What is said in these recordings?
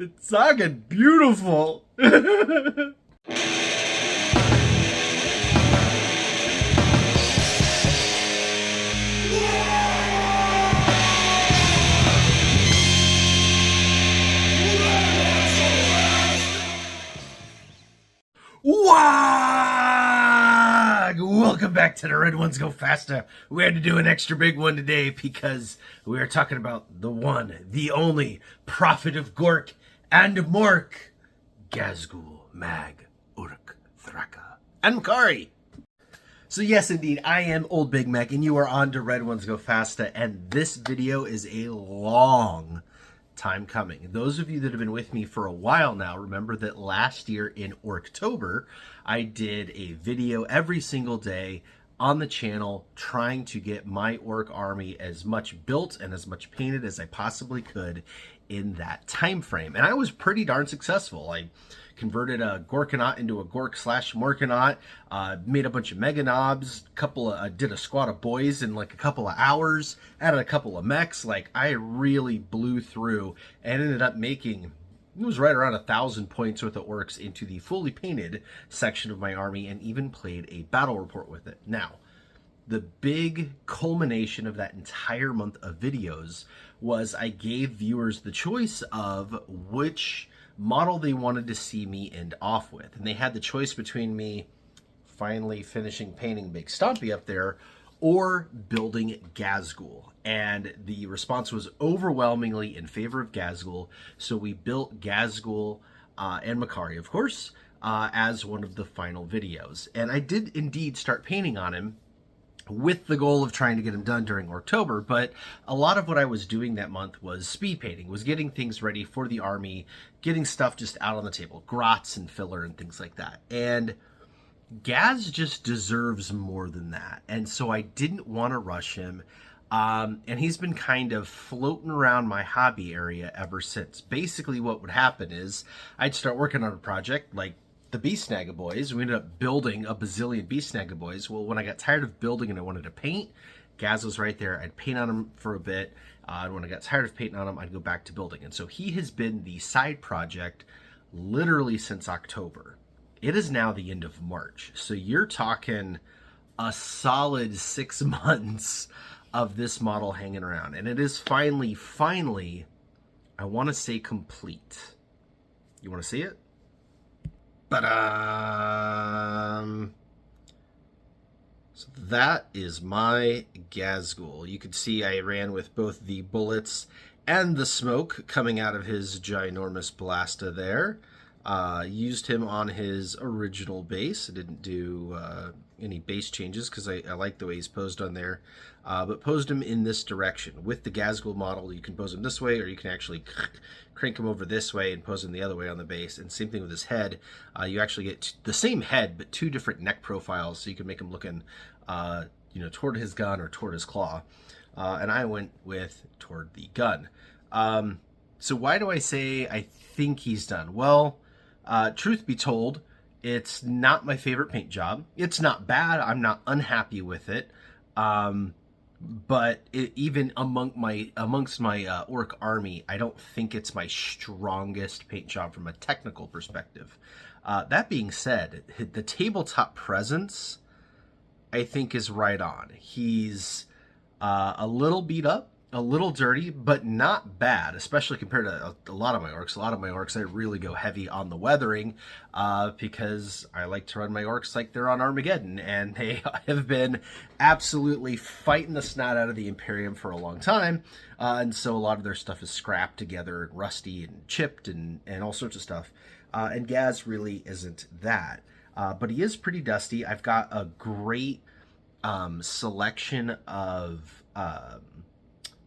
It's fucking beautiful. Wag! Welcome back to the Red Ones Go Faster. We had to do an extra big one today because we are talking about the one, the only prophet of Gork and Mork, Ghazgkhull Mag Uruk Thraka and Makari. So yes, indeed, I am old Big Mek, and you are on to Red Ones Go Faster, and this video is a long time coming. Those of you that have been with me for a while now remember that last year in Orktober, I did a video every single day on the channel trying to get my orc army as much built and as much painted as I possibly could in that time frame. And I was pretty darn successful. I converted a Gorkanaut into a Gork/Morkanaut, made a bunch of Mega Knobs, did a squad of boys in like a couple of hours, added a couple of mechs. Like, I really blew through and ended up making, it was right around 1,000 points worth of orcs into the fully painted section of my army, and even played a battle report with it. Now, the big culmination of that entire month of videos was I gave viewers the choice of which model they wanted to see me end off with. And they had the choice between me finally finishing painting Big Stompy up there or building Ghazgkhull. And the response was overwhelmingly in favor of Ghazgkhull. So we built Ghazgkull and Makari, of course, as one of the final videos. And I did indeed start painting on him with the goal of trying to get him done during Orktober, but a lot of what I was doing that month was speed painting, was getting things ready for the army, getting stuff just out on the table, grots and filler and things like that. And Gaz just deserves more than that, and so I didn't want to rush him, and he's been kind of floating around my hobby area ever since. Basically what would happen is I'd start working on a project like the Beast Snagga Boys. We ended up building a bazillion Beast Snagga Boys. Well, when I got tired of building and I wanted to paint, Gaz was right there. I'd paint on him for a bit. And when I got tired of painting on him, I'd go back to building. And so he has been the side project literally since October. It is now the end of March. So you're talking a solid 6 months of this model hanging around. And it is finally, I want to say complete. You want to see it? But so that is my Ghazgkhull. You can see I ran with both the bullets and the smoke coming out of his ginormous blasta there. Used him on his original base. I didn't do any base changes because I like the way he's posed on there. But posed him in this direction. With the Ghazgkhull model, you can pose him this way, or you can actually crank him over this way and pose him the other way on the base. And same thing with his head. You actually get the same head, but 2 different neck profiles, so you can make him looking, toward his gun or toward his claw. And I went with toward the gun. So why do I say I think he's done? Well, truth be told, it's not my favorite paint job. It's not bad. I'm not unhappy with it. But even amongst my orc army, I don't think it's my strongest paint job from a technical perspective. That being said, the tabletop presence, I think, is right on. He's a little beat up, a little dirty, but not bad, especially compared to a lot of my orcs. A lot of my orcs, I really go heavy on the weathering because I like to run my orcs like they're on Armageddon, and they have been absolutely fighting the snot out of the Imperium for a long time, and so a lot of their stuff is scrapped together and rusty and chipped and all sorts of stuff, and Gaz really isn't that, but he is pretty dusty. I've got a great selection of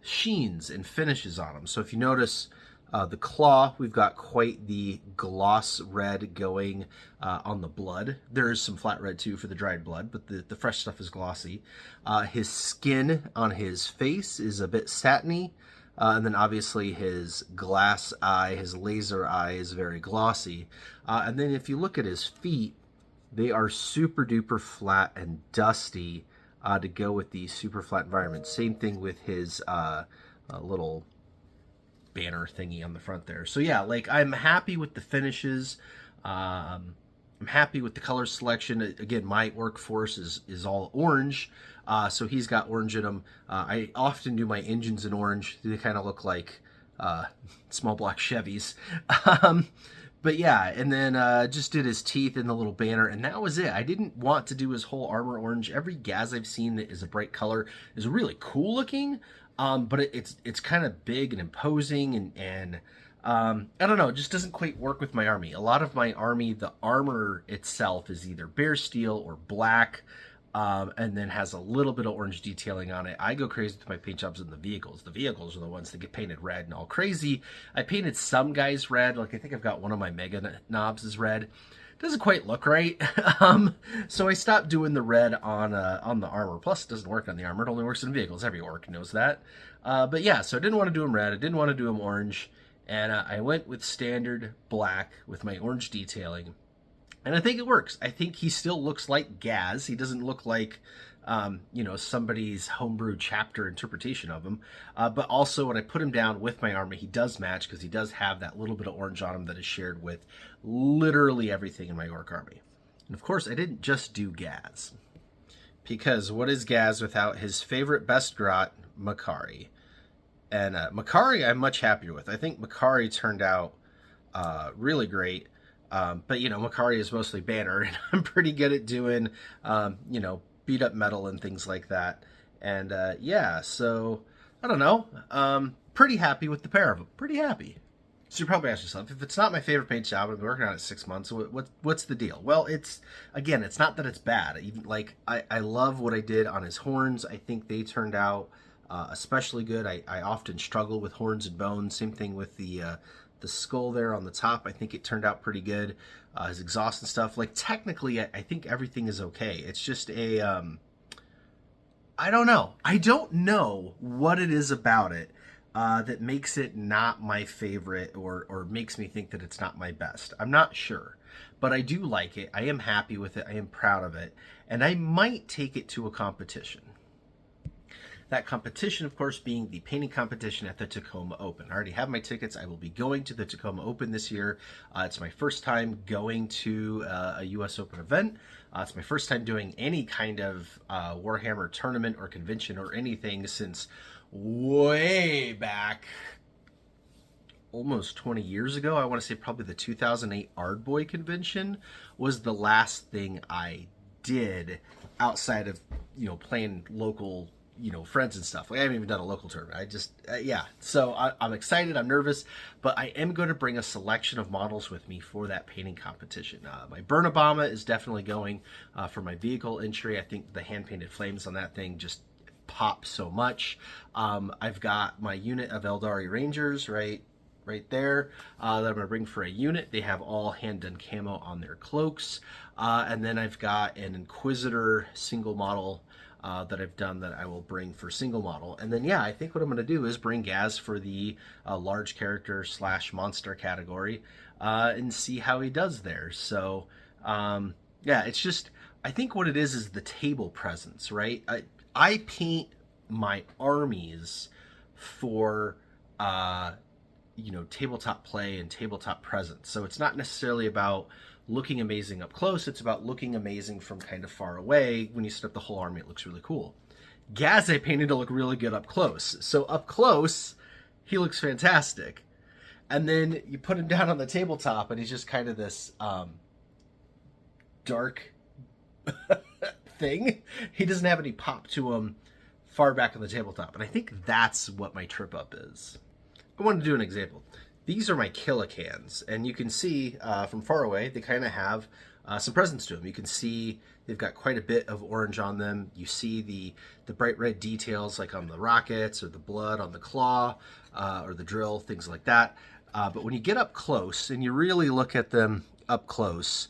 sheens and finishes on them. So if you notice the claw, we've got quite the gloss red going on the blood. There is some flat red too for the dried blood, but the fresh stuff is glossy. His skin on his face is a bit satiny, and then obviously his glass eye, his laser eye, is very glossy. And then if you look at his feet, they are super duper flat and dusty to go with the super flat environment. Same thing with his little banner thingy on the front there. So yeah, like I'm happy with the finishes. I'm happy with the color selection. Again, my workforce is all orange, so he's got orange in them. I often do my engines in orange. They kind of look like small block Chevys. But yeah, and then just did his teeth in the little banner, and that was it. I didn't want to do his whole armor orange. Every Gaz I've seen that is a bright color is really cool looking, but it's kind of big and imposing, and I don't know, it just doesn't quite work with my army. A lot of my army, the armor itself is either bare steel or black, and then has a little bit of orange detailing on it. I go crazy with my paint jobs in the vehicles. The vehicles are the ones that get painted red and all crazy. I painted some guys red, like I think I've got one of my mega knobs is red. Doesn't quite look right, so I stopped doing the red on the armor. Plus, it doesn't work on the armor; it only works in vehicles. Every orc knows that. But yeah, so I didn't want to do them red. I didn't want to do them orange, and I went with standard black with my orange detailing. And I think it works. I think he still looks like Gaz. He doesn't look like, you know, somebody's homebrew chapter interpretation of him. But also, when I put him down with my army, he does match because he does have that little bit of orange on him that is shared with literally everything in my orc army. And of course, I didn't just do Gaz. Because what is Gaz without his favorite best grot, Makari? And Makari I'm much happier with. I think Makari turned out really great. But, you know, Makari is mostly banner, and I'm pretty good at doing, you know, beat up metal and things like that. And, yeah, so, I don't know. Pretty happy with the pair of them. Pretty happy. So you're probably asking yourself, if it's not my favorite paint job, I've been working on it 6 months, what's the deal? Well, it's not that it's bad. Even, like, I love what I did on his horns. I think they turned out especially good. I often struggle with horns and bones. Same thing with the skull there on the top. I think it turned out pretty good. His exhaust and stuff. Like, technically, I think everything is okay. It's just a, I don't know. I don't know what it is about it that makes it not my favorite or makes me think that it's not my best. I'm not sure. But I do like it. I am happy with it. I am proud of it. And I might take it to a competition. That competition, of course, being the painting competition at the Tacoma Open. I already have my tickets. I will be going to the Tacoma Open this year. It's my first time going to a U.S. Open event. It's my first time doing any kind of Warhammer tournament or convention or anything since way back, almost 20 years ago. I want to say probably the 2008 Ardboy convention was the last thing I did outside of, you know, playing local, you know, friends and stuff. Like, I haven't even done a local tournament. I just, yeah. So I'm excited. I'm nervous, but I am going to bring a selection of models with me for that painting competition. My Burnabama is definitely going for my vehicle entry. I think the hand-painted flames on that thing just pop so much. I've got my unit of Eldari Rangers right there that I'm going to bring for a unit. They have all hand-done camo on their cloaks. And then I've got an Inquisitor single model that I've done that I will bring for single model. And then, yeah, I think what I'm going to do is bring Gaz for the large character / monster category and see how he does there. So, yeah, it's just, I think what it is the table presence, right? I paint my armies for, you know, tabletop play and tabletop presence. So it's not necessarily about looking amazing up close. It's about looking amazing from kind of far away. When you set up the whole army, it looks really cool. Gaz I painted to look really good up close. So up close, he looks fantastic. And then you put him down on the tabletop and he's just kind of this dark thing. He doesn't have any pop to him far back on the tabletop. And I think that's what my trip up is. I want to do an example. These are my Killicans, and you can see from far away, they kind of have some presence to them. You can see they've got quite a bit of orange on them. You see the bright red details like on the rockets or the blood on the claw or the drill, things like that. But when you get up close and you really look at them up close,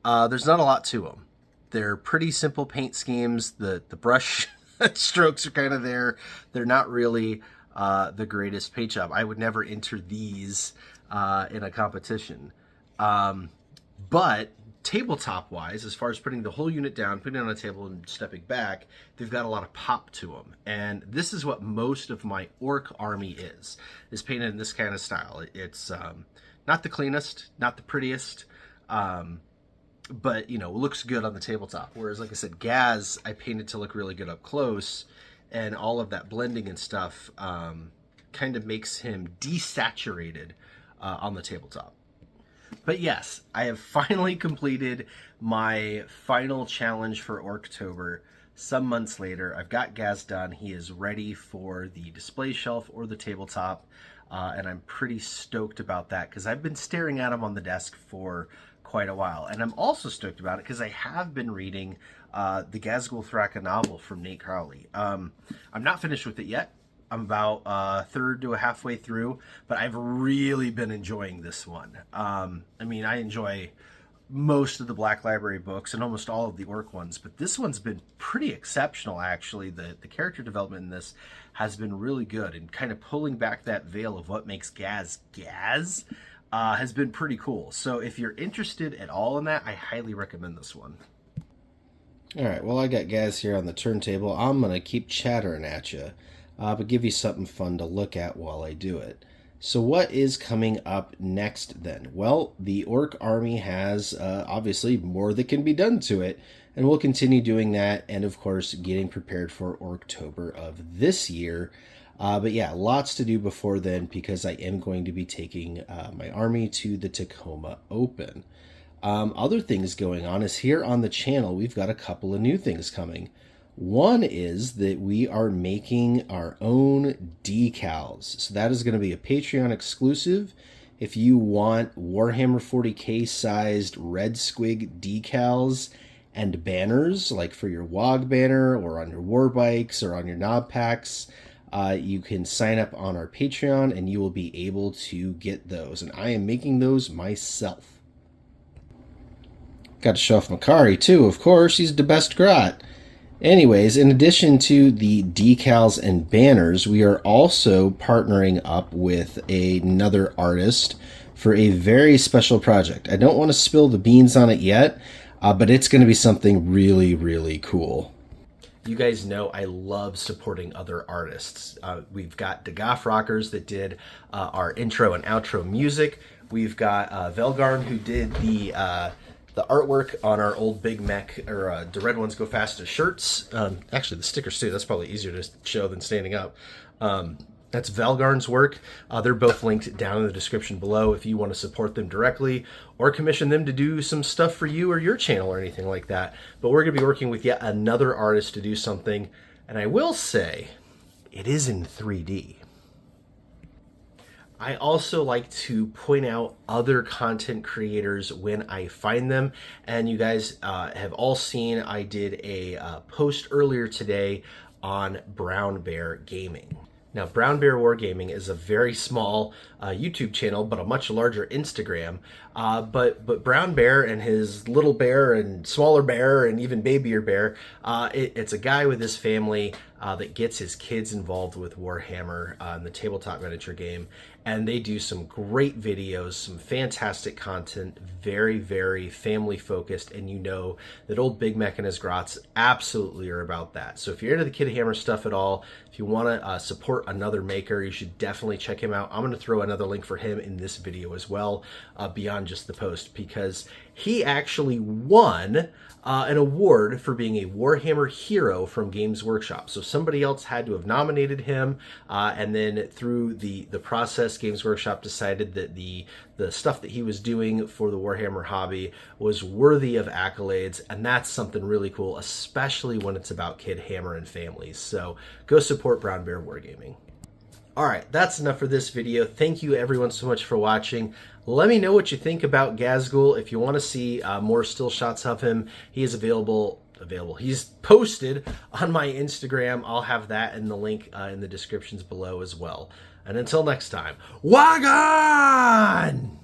there's not a lot to them. They're pretty simple paint schemes. The brush strokes are kind of there. They're not really the greatest paint job. I would never enter these in a competition. But tabletop-wise, as far as putting the whole unit down, putting it on a table and stepping back, they've got a lot of pop to them. And this is what most of my orc army is painted in this kind of style. It's not the cleanest, not the prettiest, but, you know, looks good on the tabletop. Whereas, like I said, Gaz, I painted to look really good up close, and all of that blending and stuff kind of makes him desaturated on the tabletop. But yes, I have finally completed my final challenge for Orktober. Some months later, I've got Gaz done. He is ready for the display shelf or the tabletop, and I'm pretty stoked about that because I've been staring at him on the desk for quite a while. And I'm also stoked about it because I have been reading the Ghazgkhull Thraka novel from Nate Crowley. I'm not finished with it yet. I'm about a third to a halfway through, but I've really been enjoying this one. I mean, I enjoy most of the Black Library books and almost all of the Orc ones, but this one's been pretty exceptional, actually. The character development in this has been really good, and kind of pulling back that veil of what makes Gaz Gaz has been pretty cool. So if you're interested at all in that, I highly recommend this one. All right, well, I got Gaz here on the turntable. I'm going to keep chattering at you, but give you something fun to look at while I do it. So what is coming up next then? Well, the Orc army has obviously more that can be done to it, and we'll continue doing that, and of course getting prepared for Orktober of this year. But yeah, lots to do before then because I am going to be taking my army to the Tacoma Open. Other things going on is here on the channel, we've got a couple of new things coming. One is that we are making our own decals. So that is going to be a Patreon exclusive. If you want Warhammer 40k sized red squig decals and banners, like for your WOG banner or on your war bikes or on your knob packs, you can sign up on our Patreon and you will be able to get those. And I am making those myself. Got to show off Makari too, of course. He's the best grot. Anyways, in addition to the decals and banners, we are also partnering up with another artist for a very special project. I don't want to spill the beans on it yet, but it's going to be something really, really cool. You guys know I love supporting other artists. We've got the Goth Rockers that did our intro and outro music. We've got Velgarn, who did the artwork on our old Big Mek, or the Red Ones Go Faster shirts. Actually, the stickers too. That's probably easier to show than standing up. That's Velgarn's work. They're both linked down in the description below if you want to support them directly or commission them to do some stuff for you or your channel or anything like that. But we're going to be working with yet another artist to do something. And I will say, it is in 3D. I also like to point out other content creators when I find them. And you guys have all seen, I did a post earlier today on Brown Bear Gaming. Now, Brown Bear Wargaming is a very small YouTube channel, but a much larger Instagram. But Brown Bear and his little bear and smaller bear and even babyer bear, it's a guy with his family that gets his kids involved with Warhammer in the tabletop miniature game. And they do some great videos, some fantastic content, very, very family focused. And you know that old Big Mek and his grots absolutely are about that. So if you're into the Kid Hammer stuff at all, if you want to support another maker, you should definitely check him out. I'm going to throw another link for him in this video as well, beyond just the post, because he actually won an award for being a Warhammer hero from Games Workshop. So somebody else had to have nominated him, and then through the process, Games Workshop decided that the stuff that he was doing for the Warhammer hobby was worthy of accolades, and that's something really cool, especially when it's about Kid Hammer and families. So go support Brown Bear Wargaming. Alright, that's enough for this video. Thank you everyone so much for watching. Let me know what you think about Ghazgkhull. If you want to see more still shots of him, he is available. He's posted on my Instagram. I'll have that in the link in the descriptions below as well. And until next time, Wagon!